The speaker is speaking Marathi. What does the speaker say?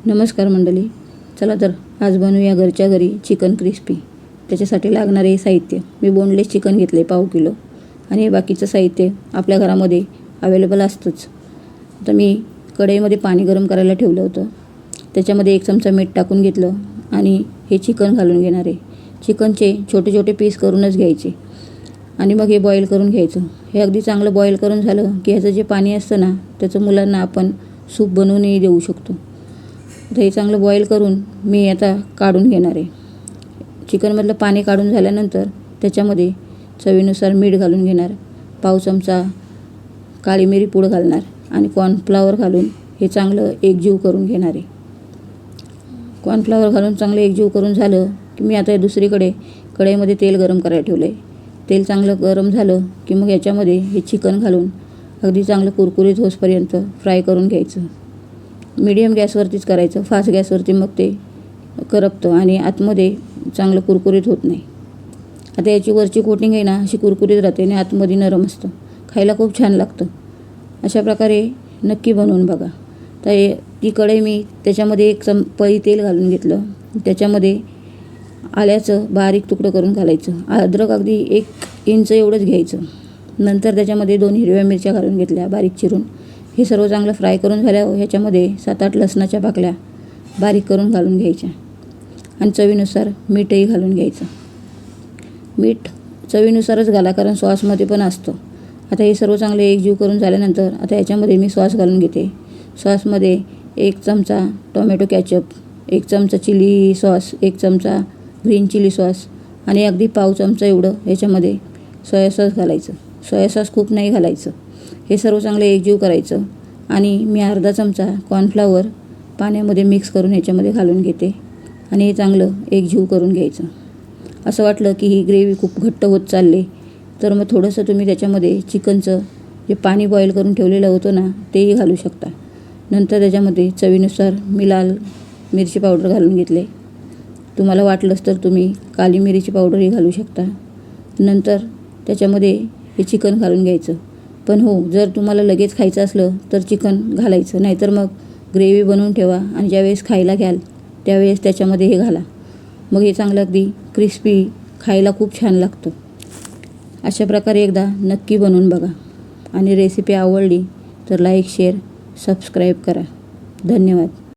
नमस्कार मंडळी, चला तर आज बनवूया घरच्या घरी चिकन क्रिस्पी। त्याच्यासाठी लागणारे साहित्य, मी बोनलेस चिकन घेतले पाव किलो आणि बाकीचं साहित्य आपल्या घरामध्ये अवेलेबल असतंच। तर मी कढईमध्ये पाणी गरम करायला ठेवलं होतं, त्याच्यामध्ये 1 चमचा मीठ टाकून घेतलं आणि हे चिकन घालून घेणार आहे। चिकनचे छोटे छोटे पीस करूनच घ्यायचे आणि मग हे बॉईल करून घ्यायचं। हे अगदी चांगलं बॉईल करून झालं की ह्याचं जे पाणी असतं ना, त्याचं मुलांना आपण सूप बनवूनही देऊ शकतो। तर हे चांगलं बॉईल करून मी आता काढून घेणार आहे। चिकनमधलं पाणी काढून झाल्यानंतर त्याच्यामध्ये चवीनुसार मीठ घालून घेणार, पाव चमचा काळी मिरी पूड घालणार आणि कॉर्नफ्लॉवर घालून हे चांगलं एकजीव करून घेणार आहे। कॉर्नफ्लॉवर घालून चांगलं एकजीव करून झालं की मी आता दुसरीकडे कढईमध्ये तेल गरम करायला ठेवलं आहे। तेल चांगलं गरम झालं की मग याच्यामध्ये हे चिकन घालून अगदी चांगलं कुरकुरीत होईपर्यंत फ्राय करून घ्यायचं। मीडियम गॅसवरतीच करायचं, फास्ट गॅसवरती मग ते करपतं आणि आतमध्ये चांगलं कुरकुरीत होत नाही। आता याची वरची कोटिंग आहे ना, अशी कुरकुरीत राहते आणि आतमध्ये नरम असतं, खायला खूप छान लागतं। अशा प्रकारे नक्की बनवून बघा। तर ती कढई मी त्याच्यामध्ये 1 पळी तेल घालून घेतलं, त्याच्यामध्ये आल्याचं बारीक तुकडं करून घालायचं, अद्रक अगदी 1 इंच एवढंच घ्यायचं। नंतर त्याच्यामध्ये 2 हिरव्या मिरच्या घालून घेतल्या बारीक चिरून। हे सर्व चांगलं फ्राय करून झाल्यावर ह्याच्यामध्ये 7-8 लसणाच्या पाकळ्या बारीक करून घालून घ्यायच्या आणि चवीनुसार मीठही घालून घ्यायचं। मीठ चवीनुसारच घाला, कारण सॉसमध्ये पण असतं। आता हे सर्व चांगले एकजीव करून झाल्यानंतर आता याच्यामध्ये मी सॉस घालून घेते। सॉसमध्ये 1 चमचा टोमॅटो कॅचअप, 1 चमचा चिली सॉस, 1 चमचा ग्रीन चिली सॉस आणि अगदी पाव चमचा एवढं याच्यामध्ये सोया सॉस घालायचं। सोया सॉस खूप नाही घालायचं। हे सर्व चांगलं एकजीव करायचं आणि मी अर्धा चमचा कॉर्नफ्लॉवर पाण्यामध्ये मिक्स करून याच्यामध्ये घालून घेते आणि हे चांगलं एकजीव करून घ्यायचं। असं वाटलं की ही ग्रेव्ही खूप घट्ट होत चालली तर मग थोडंसं तुम्ही त्याच्यामध्ये चिकनचं जे पाणी बॉईल करून ठेवलेलं होतं ना, तेही घालू शकता। नंतर त्याच्यामध्ये चवीनुसार मी लाल मिरची पावडर घालून घेतले, तुम्हाला वाटलंच तर तुम्ही काली मिरीची पावडरही घालू शकता। नंतर त्याच्यामध्ये हे चिकन घालून घ्यायचं। पण हो, जर तुम्हाला लगेच खायचं असलं तर चिकन घालायचं, नाहीतर मग ग्रेव्ही बनवून ठेवा आणि ज्यावेळेस खायला घ्याल त्यावेळेस त्याच्यामध्ये हे घाला, मग हे चांगलं अगदी क्रिस्पी खायला खूप छान लागतं। अशा प्रकारे एकदा नक्की बनवून बघा आणि रेसिपी आवडली तर लाईक, शेअर, सबस्क्राईब करा। धन्यवाद।